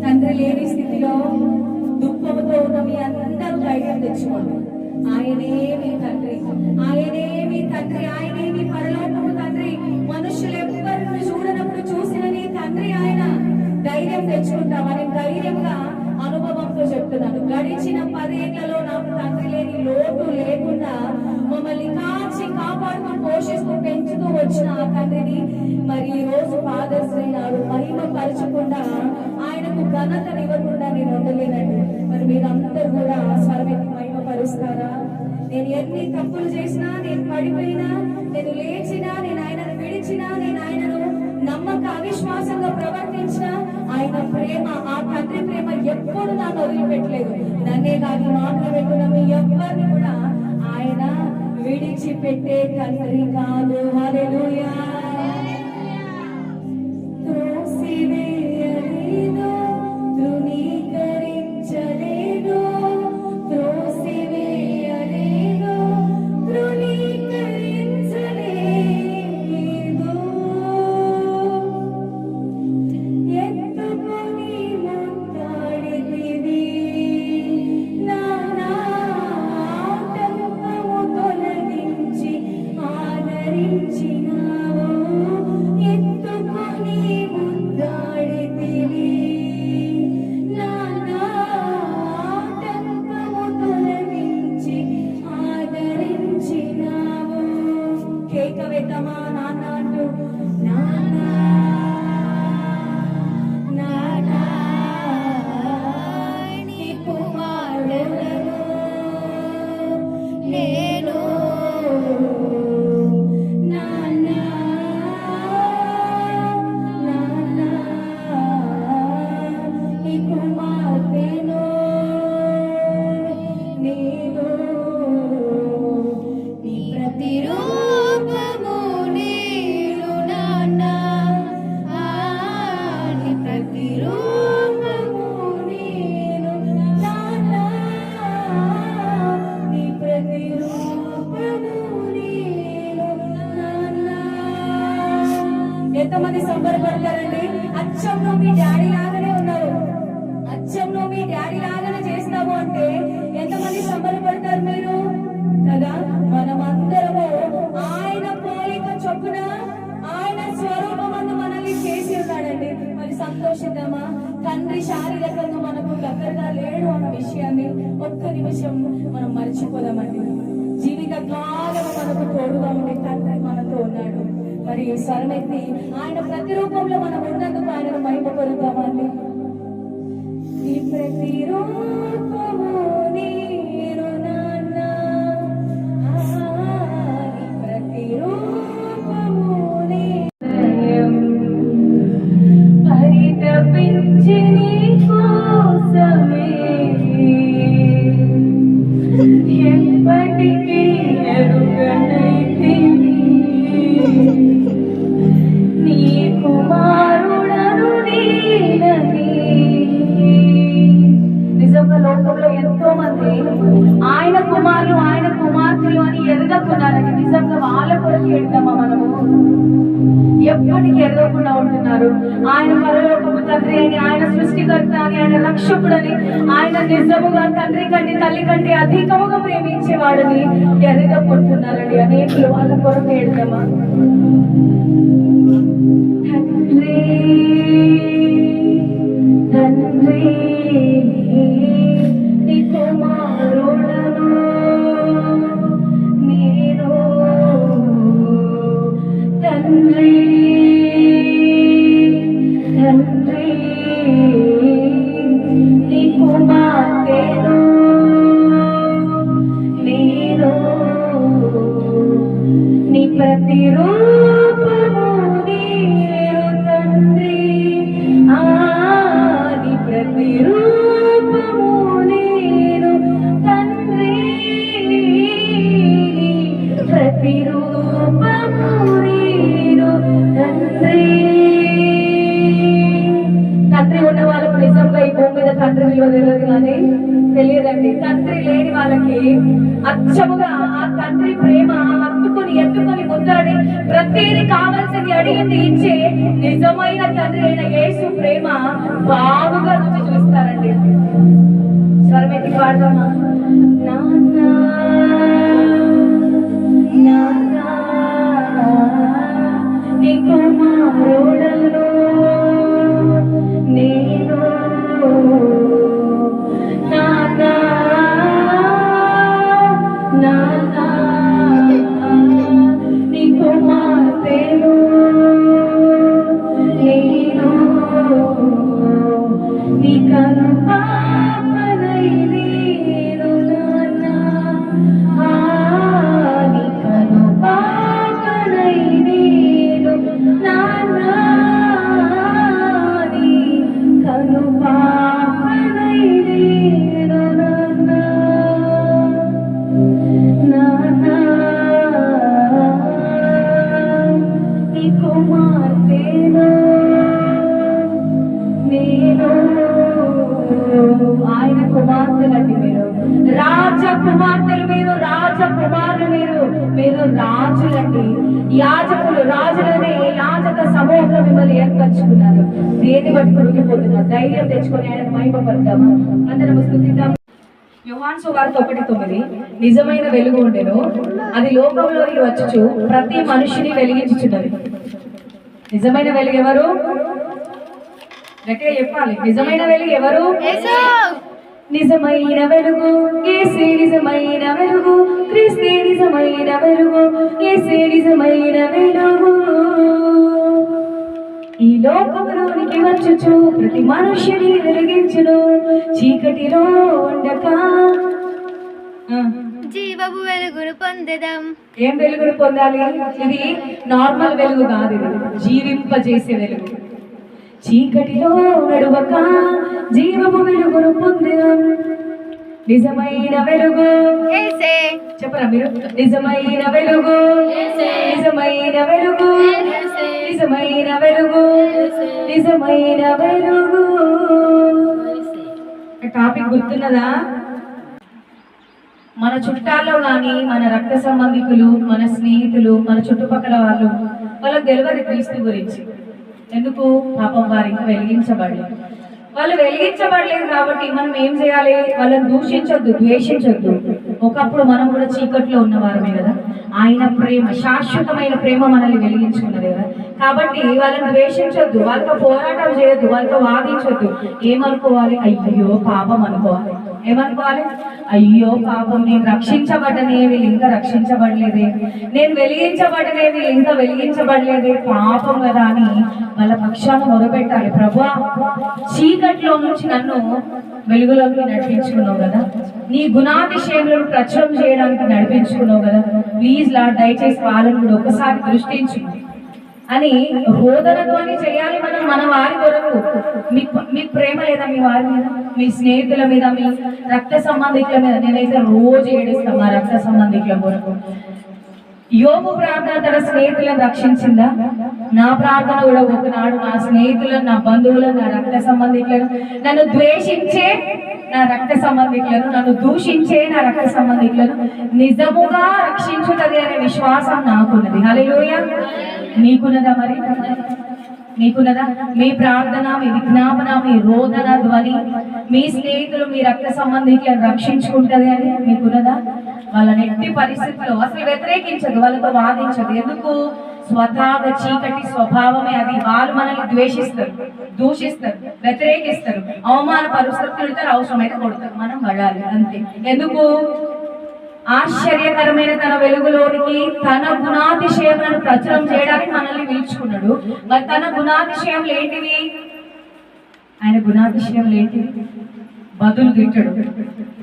తండ్రి లేని స్థితిలో దుఃఖంతో ఉన్న మీ అందరూ ధైర్యం తెచ్చుకోండి. ఆయనే మీ తండ్రి, ఆయనే మీ తండ్రి, ఆయనే మీ పరలోకము తండ్రి. మనుషులు ఎవ్వరిని చూడనప్పుడు చూసిన నీ తండ్రి ఆయన. ధైర్యం తెచ్చుకుంటామని ధైర్యంగా అనుభవంతో చెప్తున్నాను. గడిచిన 10 ఏళ్లలో నాకు తండ్రి లేని లోటు లేకుండా మమ్మల్ని కాచి కాపాడుతూ పోషిస్తూ పెంచుతూ వచ్చిన ఆ తండ్రిని మరి ఈ రోజు ఫాదర్స్ డే నాడు మహిమ పరచకుండా ఆయనకు ఘనతను ఇవ్వకుండా నేను ఉండలేనండి. మరి మీరందరూ కూడా స్వరమెత్తి మహిమ పరుస్తారా? నేను ఎన్ని తప్పులు చేసినా, నేను పడిపోయినా, నేను లేచినా, నేను ఆయనను విడిచినా, నేను ఆయనను నమ్మక అవిశ్వాసంగా ప్రవర్తించినా ఆయన ప్రేమ, ఆ తండ్రి ప్రేమ ఎప్పుడు నాకు వదిలిపెట్టలేదు. నన్నే కాదు మాటలు పెట్టుకున్న మీ ఎవ్వరిని కూడా ఆయన విడిచిపెట్టే తండ్రి కాదు. హల్లెలూయా. త్రోసివేయలేదు, తృణీకరించలేదు, త్రోసివేయలేదు, తృణీకరించలేదు. ఎత్తుకొని ముద్దాడితివి, నా ఆటంకము తొలగించి ఆదరించినావు. ఎత్తుకొని ముద్దాడితివి, నా ఆటంకము తొలగించి ఆదరించినావు. కేక వేద్దామా నాన్న అంటూ, నాన్న నానా నీ కుమారుడను నేను, నానా నానా నీ కుమార్తెను నేను. నీ ప్రతిరూపము నేను నాన్నా, నీ ప్రతిరూపము నేను నాన్నా, నీ ప్రతిరూపము నేను నాన్నా. ఎంతమంది సంబరపడతారండి? అచ్చంలో మీ డాడీ లాగానే ఉన్నారు, అచ్చంలో మీ డాడీ లాగానే చేస్తాము అంటే ఎంతమంది సంబరపడతారు మీరు కదా? మనమందరము ఆయన పోలిక చొప్పున, ఆయన స్వరూపమందు మనల్ని చేసి ఉన్నాడండి. మరి సంతోషిద్దామా? తండ్రి శారీరకంగా మనకు దగ్గరగా లేడు అన్న విషయాన్ని ఒక్క నిమిషం మనం మర్చిపోదామండి. జీవిత కాలము మనకు తోడుగా ఉండే తండ్రి మనతో ఉన్నాడు. మరి స్వరమెత్తి ఆయన ప్రతిరూపంలో మనం ఉన్నందుకు ఆయనను మహిమ పొందుతామండి. నీ ప్రతిరూపము నేను నాన్న, నీ ప్రతిరూపము నేను. పరితపించి నీ కోసమే ఎప్పటికీ ఎరుగనైతిని, నీ కుమారుడను నేనని. నిజంగా లోకంలో ఎంతో మంది ఆయన కుమారులు, ఆయన కుమార్తెలు అని ఎరగకున్నారని నిజంగా వాళ్ళ కొరకు వెళ్తామా మనము? ఎప్పటికీ ఎరగకుండా ఉంటున్నారు. ఆయన పరలోకపు తండ్రి అని, ఆయన సృష్టికర్త అని, ఆయన రక్షకుడని, ఆయన నిజముగా తండ్రి కంటే తల్లి కంటే అధికముగా ప్రేమించేవాడని ఎరగకుంటున్నారండి అనేకులు. వాళ్ళ కొరకు వెళ్తామా? తండ్రి తండ్రి నీ కుమారుడను నేను, తండ్రి తండ్రి నీ కుమార్తెను నేను. నీ ప్రతిరూపము నేను తండ్రి, నీ ప్రతిరూపము నేను తండ్రి, ప్రతిరూపము నేను తండ్రి. తండ్రి ఉన్న వాళ్ళకు నిజంగా ఈ భూమి మీద తండ్రి విలువ తెలియదు కానీ తెలియదండి. తండ్రి లేని వాళ్ళకి అచ్చముగా ఆ తండ్రి ప్రేమ హత్తుకొని ఎత్తుకొని ముద్దాడి ప్రతిదీ కావాల్సింది అడిగింది ఇచ్చే నిజమైన తండ్రి అయిన నాన్న నాన్న నీ కుమారుడను నేను నాన్న నాన్న నీ కుమార్తెను నేను నీ కనుపాపనై నేను నాన్న నీ కనుపాపనై నేను నాన్న నీ కనుపాపనై నేను నాన్న నాన్న నీ కుమార్తెను నేను ఆయన కుమార్తెలండి మీరు రాజకుమార్తెలు మీరు రాజకుమారులు మీరు రాజులండి యాజకులు రాజులనే యాజక సమూహంలో మిమ్మల్ని ఏర్పరచుకున్నారు దేని బట్టి ఉడికిపోతున్నారు ధైర్యం తెచ్చుకొని ఆయన మహిమపడతాము అందరం స్తుతిద్దాం యోహాను సువార్త 1:9 నిజమైన వెలుగు ఉండెను అది లోకంలోకి వచ్చుచు ప్రతి మనిషిని వెలిగించుచున్నది నిజమైన వెలుగు ఎవరు గట్టిగా చెప్పాలి నిజమైన వెలుగు ఎవరు నిజమైన వెలుగు యేసే నిజమైన వెలుగు క్రీస్తే నిజమైన వెలుగు యేసే నిజమైన వెలుగు ఈ లోకంలోనికి వచ్చుచు ప్రతి మనుష్యుని వెలిగించును చీకటిలో ఉండక జీవపు వెలుగును పొందెదం ఏం వెలుగును పొందాలి ఇది నార్మల్ వెలుగు కాదు ఇది జీవింపజేసే వెలుగు చీకటిలో నడువక జీవపు వెలుగును పొందెదం నిజమైన వెలుగు యేసే చెప్పరా మీరు నిజమైన వెలుగు నిజమైన వెలుగు నిజమైన వెలుగు నిజమైన వెలుగు టాపిక్ గుర్తున్నదా మన చుట్టాల్లో కానీ మన రక్త సంబంధికులు మన స్నేహితులు మన చుట్టుపక్కల వాళ్ళకి తెలియదు క్రీస్తు గురించి ఎందుకు పాపం వారు ఇంకా వెలిగించబడలేదు వాళ్ళు వెలిగించబడలేదు కాబట్టి మనం ఏం చేయాలి వాళ్ళని దూషించొద్దు ద్వేషించొద్దు ఒకప్పుడు మనం కూడా చీకట్లో ఉన్నవారమే కదా ఆయన ప్రేమ శాశ్వతమైన ప్రేమ మనల్ని వెలిగించుకున్నది కదా కాబట్టి వాళ్ళని ద్వేషించొద్దు వాళ్ళతో పోరాటం చేయొద్దు వాళ్ళతో వాదించొద్దు ఏమనుకోవాలి అయ్యో పాపం అనుకోవాలి ఏమనుకోవాలి అయ్యో పాపం నేను రక్షించబడ్డనే వీళ్ళు ఇంకా రక్షించబడలేదే నేను వెలిగించబడనే వీళ్ళు ఇంకా వెలిగించబడలేదే పాపం కదా అని వాళ్ళ పక్షాన్ని మొదలుపెట్టాలి ప్రభువా చీకట్లో నుంచి నన్ను వెలుగులోకి నడిపించుకున్నావు కదా నీ గుణాతిశయములను ప్రచురం చేయడానికి నడిపించుకున్నావు కదా ప్లీజ్ లార్డ్ దయచేసి వాళ్ళని కూడా ఒకసారి దృష్టించు అని రోదనధ్వని చేయాలి మనం మన వారి కొరకు మీకు ప్రేమ లేదా మీ వారి మీద మీ స్నేహితుల మీద మీ రక్త సంబంధికుల మీద నేనైతే రోజు ఏడుస్తాను మా రక్త సంబంధికుల కొరకు యోగు ప్రార్థన తన స్నేహితులను రక్షించిందా నా ప్రార్థన కూడా ఒకనాడు నా స్నేహితులను నా బంధువులను నా రక్త సంబంధికులను నన్ను ద్వేషించే నా రక్త సంబంధికులను నన్ను దూషించే నా రక్త సంబంధికులను నిజముగా రక్షించుతుంది అనే విశ్వాసం నాకున్నది హల్లెలూయా మీకున్నదా మరి మీకున్నదా మీ ప్రార్థన మీ విజ్ఞాపన మీ రోదన ధ్వని మీ స్నేహితులు మీ రక్త సంబంధికులను రక్షించుకుంటది అని మీకున్నదా వాళ్ళని ఎట్టి పరిస్థితుల్లో అసలు వ్యతిరేకించదు వాళ్ళతో వాదించదు ఎందుకు స్వతహాగా చీకటి స్వభావమే అది వాళ్ళు మనల్ని ద్వేషిస్తారు దూషిస్తారు వ్యతిరేకిస్తారు అవమానపరుస్తారు తిడతారు అవసరమైతే కొడతారు మనం పడాలి అంతే ఎందుకు ఆశ్చర్యకరమైన తన వెలుగులోనికి తన గుణాతిశయములను ప్రచురం చేయడానికి మనల్ని పిలుచుకున్నాడు మరి తన గుణాతిశయములు ఏంటివి ఆయన గుణాతిశయములు ఏంటివి బదులు తిట్టడు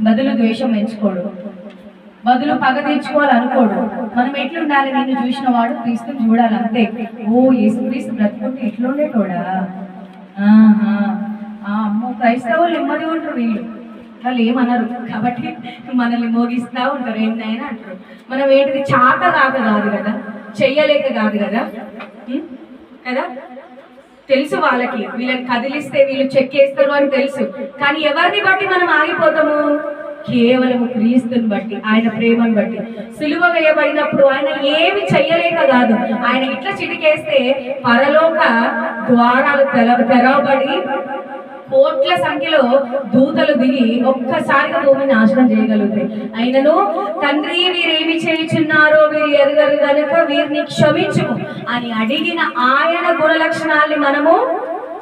బదులు ద్వేషం పెంచుకోడు బదులు పగ తెచ్చుకోవాలనుకోడు మనం ఎట్లుండాలి నిన్ను చూసిన వాడు క్రీస్తుని చూడాలి అంతే ఓ యేసు క్రీస్తు బ్రతుకుంటే ఎట్లుండేటోడా అమ్మో క్రైస్తవులు నెమ్మది ఉంటారు వీళ్ళు వాళ్ళు ఏమన్నారు కాబట్టి మనల్ని మోగిస్తూ ఉంటారు ఏంటైనా అంటారు మనం ఏంటిది చాట కాదు కదా చెయ్యలేక కాదు కదా కదా తెలుసు వాళ్ళకి వీళ్ళని కదిలిస్తే వీళ్ళు చెక్కేస్తారు అని తెలుసు కానీ ఎవరిని బట్టి మనం ఆగిపోతాము కేవలం క్రీస్తుని బట్టి ఆయన ప్రేమను బట్టి సిలువ వేయబడినప్పుడు ఆయన ఏమి చెయ్యలేక కాదు ఆయన ఇట్లా చిటికేస్తే పరలోక ద్వారాలు తెరవబడి కోట్ల సంఖ్యలో దూతలు దిగి ఒక్కసారిగా భూమిని నాశనం చేయగలుగుతాయి. అయినను తండ్రి వీరేమి చేయుచున్నారో వీరు ఎరుగరు గనుక వీరిని క్షమించుము అని అడిగిన ఆయన గుణ లక్షణాన్ని మనము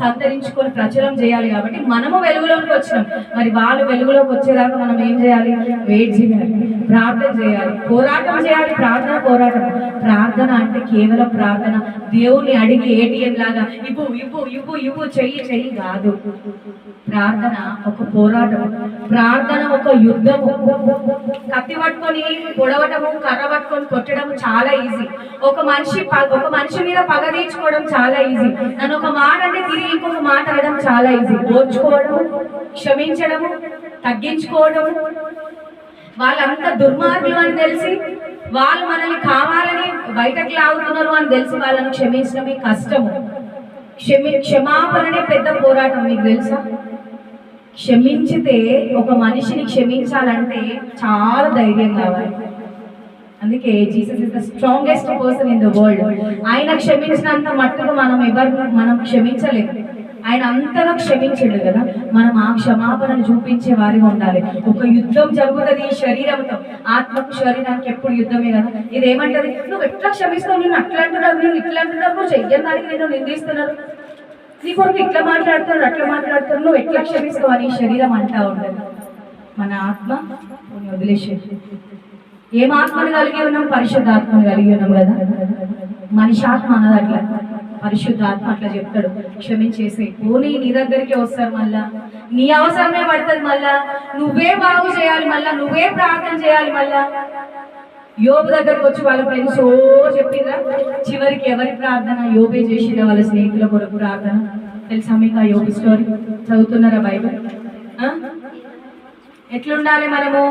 సంతరించుకొని ప్రచురం చేయాలి. కాబట్టి మనము వెలుగులోకి వచ్చినాం, మరి వాళ్ళు వెలుగులోకి వచ్చేదాకా మనం ఏం చేయాలి? వెయిట్ చేయాలి, ప్రార్థన చేయాలి, పోరాటం చేయాలి. పోరాటం. ప్రార్థన అంటే కేవలం ప్రార్థన, దేవుణ్ణి అడిగి ఏటీఎం లాగా ఇవ్వు ఇవ్వు ఇవ్వు ఇవ్వు చెయ్యి కాదు. ప్రార్థన ఒక పోరాటం, ప్రార్థన ఒక యుద్ధము. కత్తి పట్టుకొని పొడవటము, కర్ర పట్టుకొని కొట్టడం చాలా ఈజీ. ఒక మనిషి మీద పగ తీర్చుకోవడం చాలా ఈజీ. నన్ను ఒక మాట అంటే తిరిగి ఇంకొక మాట అనడం చాలా ఈజీ. ఓర్చుకోవడం, క్షమించడము, తగ్గించుకోవడం. వాళ్ళంతా దుర్మార్గులు అని తెలిసి వాళ్ళు మనల్ని కావాలని బయటకు లాగుతున్నారు అని తెలిసి వాళ్ళని క్షమించడమే కష్టము. క్షమాపణనే పెద్ద పోరాటం. మీకు తెలుసా? క్షమించితే ఒక మనిషిని క్షమించాలంటే చాలా ధైర్యం కావాలి. అందుకే Jesus is the strongest person in the world. ఆయన క్షమించినంత మట్టుకు మనం క్షమించలేము. ఆయన అంతగా క్షమించడు కదా. మనం ఆ క్షమాపణను చూపించే వారిగా ఉండాలి. ఒక యుద్ధం జరుగుతుంది ఈ శరీరంతో. ఆత్మకు శరీరానికి ఎప్పుడు యుద్ధమే కదా. ఇదేమంటది? నువ్వు ఎట్లా క్షమిస్తావు, నేను అట్లా అంటున్నావు, నేను ఇట్లా అంటున్నావు, నువ్వు చెయ్యని దానికి నేను నిందిస్తున్నారు, నీ కొరకు ఇట్లా మాట్లాడుతారు అట్లా మాట్లాడుతారు, నువ్వు ఎట్లా క్షమిస్తావు అని శరీరం అంటా ఉండదు. మన ఆత్మ వదిలేసేది. ఏం ఆత్మను కలిగి ఉన్నాం? పరిశుద్ధాత్మను కలిగి ఉన్నాం కదా. మనిషి ఆత్మ అన్నది అట్లా, పరిశుద్ధాత్మ అట్లా చెప్తాడు, క్షమించేసి పోనీ నీ దగ్గరికి వస్తారు, మళ్ళా నీ అవసరమే పడుతుంది, మళ్ళా నువ్వే బాగు చేయాలి, మళ్ళా నువ్వే ప్రార్థన చేయాలి. మళ్ళా యోబు దగ్గరకు వచ్చి వాళ్ళ ఫ్రెండ్స్ చెప్పిందా? చివరికి ఎవరి ప్రార్థన? యోబే చేసిన వాళ్ళ స్నేహితుల కొరకు ప్రార్థన. తెలుసా మీకు ఆ యోబు స్టోరీ? చదువుతున్నారా బైబిల్? ఎట్లుండాలి మనము?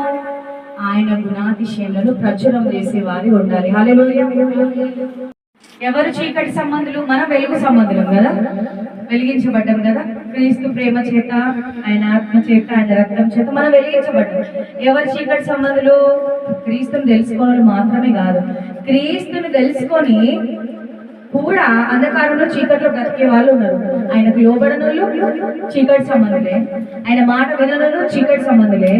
ఆయన గుణాతిశయములను ప్రచురం చేసేవారి ఉండాలి. హల్లెలూయా. ఎవరు చీకటి సంబంధులు? మనం వెలుగు సంబంధులం కదా, వెలిగించబడ్డాం కదా. క్రీస్తు ప్రేమ చేత, ఆయన ఆత్మ చేత, ఆయన రక్తం చేత మనం వెలిగించబడ్డాం. ఎవరు చీకటి సంబంధులు? క్రీస్తుని తెలుసుకోవాలి మాత్రమే కాదు, క్రీస్తుని తెలుసుకొని కూడా అంధకారంలో చీకట్లో బ్రతికే వాళ్ళు ఉన్నారు. ఆయనకు లోబడనోళ్ళు చీకటి సంబంధులే, ఆయన మాట విననోళ్ళు చీకటి సంబంధులే,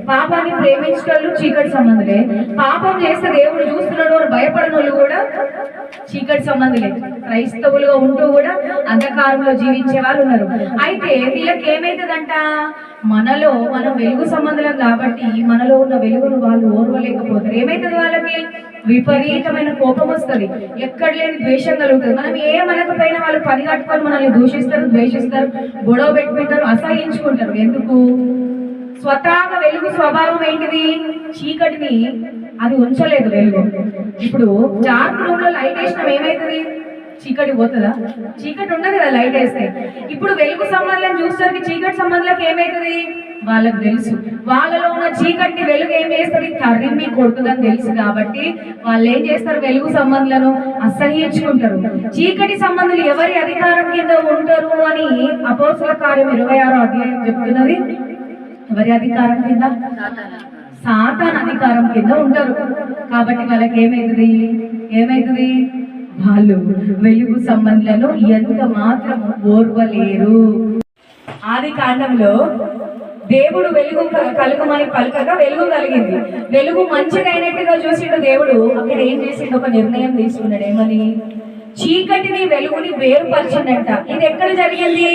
పాపాన్ని ప్రేమించడం చీకటి సంబంధులే, పాపం చేస్తే దేవుడు చూస్తున్నాడు అని భయపడిన వాళ్ళు కూడా చీకటి సంబంధులే. క్రైస్తవులుగా ఉంటూ కూడా అంధకారంలో జీవించే వాళ్ళు ఉన్నారు. అయితే వీళ్ళకి ఏమైతుందంట? మనం వెలుగు సంబంధులం కాబట్టి మనలో ఉన్న వెలుగును వాళ్ళు ఓర్వలేకపోతారు. ఏమైతుంది? వాళ్ళకి విపరీతమైన కోపం వస్తుంది, ఎక్కడ లేని ద్వేషం కలుగుతుంది. మనం ఏమనకపోయినా వాళ్ళు పని కట్టుకొని మనల్ని దూషిస్తారు, ద్వేషిస్తారు, గొడవ పెట్టుకుంటారు, అసహించుకుంటారు. ఎందుకు? స్వతహాగా వెలుగు స్వభావం ఏంటిది? చీకటిని అది ఉంచలేదు వెలుగు. ఇప్పుడు డార్క్ రూమ్ లో లైట్ వేసినాం, ఏమైతుంది? చీకటి పోతుందా? చీకటి ఉండదు కదా లైట్ వేస్తే. ఇప్పుడు వెలుగు సంబంధం చూసేసరికి చీకటి సంబంధాలకు ఏమైతుంది? వాళ్ళకు తెలుసు వాళ్ళలో ఉన్న చీకటిని వెలుగు ఏం చేస్తుంది? తరిమి కొడుతుందని తెలుసు కాబట్టి వాళ్ళు ఏం చేస్తారు? వెలుగు సంబంధాలను అసహ్యించుకుంటారు. చీకటి సంబంధులు ఎవరి అధికారం కింద ఉంటారు అని అపోస్తల కార్యం 26వ అధ్యాయం చెప్తున్నది. ఎవరి అధికారం కింద? సాతాను అధికారం కింద ఉంటారు. కాబట్టి వాళ్ళకి ఏమైతుంది? వాళ్ళు వెలుగు సంబంధాలను ఎంత మాత్రము ఓర్వలేరు. ఆది కాండంలో దేవుడు వెలుగు కలుగమని పలకగా వెలుగు కలిగింది. వెలుగు మంచిదైనట్టుగా చూసిండు దేవుడు. అక్కడ ఏం చేసిండు? ఒక నిర్ణయం తీసుకున్నాడు. ఏమని? చీకటిని వెలుగుని వేరుపరిచిందంట. ఇది ఎక్కడ జరిగింది?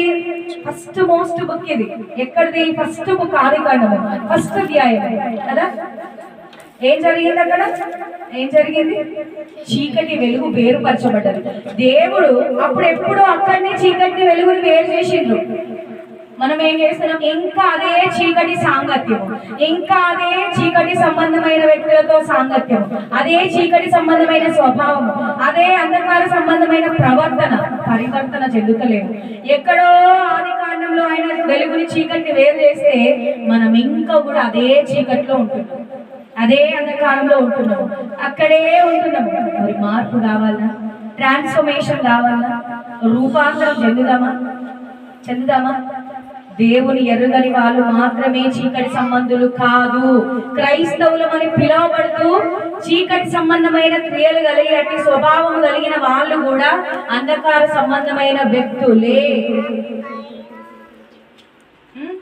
ఫస్ట్ మోస్ట్ బుక్ ఇది. ఎక్కడిది? ఫస్ట్ బుక్ ఆదికాండము, ఫస్ట్ అధ్యాయం కదా. ఏం జరిగింది అక్కడ? ఏం జరిగింది? చీకటి వెలుగు వేరుపరచబడ్డది. దేవుడు అప్పుడెప్పుడు అక్కడిని చీకటిని వెలుగుని వేరు చేసిండ్రు. మనం ఏం చేస్తున్నాం? ఇంకా అదే చీకటి సాంగత్యము, ఇంకా అదే చీకటి సంబంధమైన వ్యక్తులతో సాంగత్యం, అదే చీకటి సంబంధమైన స్వభావము, అదే అంధకార సంబంధమైన పరివర్తన చెందుతలేము. ఎక్కడో ఆది కాండంలో ఆయన వెలుగుని చీకటిని వేరు చేస్తే మనం ఇంకా కూడా అదే చీకటిలో ఉంటున్నాం, అదే అంధకారంలో ఉంటున్నాము, అక్కడే ఉంటున్నాము. మరి మార్పు కావాలా? ట్రాన్స్ఫర్మేషన్ కావాలా? రూపాంతరం చెందుదామా? దేవుని ఎరుగని వాళ్ళు మాత్రమే చీకటి సంబంధులు కాదు. క్రైస్తవులమని పిలువబడుతూ చీకటి సంబంధమైన క్రియలు కలిగినట్టు స్వభావం కలిగిన వాళ్ళు కూడా అంధకార సంబంధమైన వ్యక్తులే. ఉం?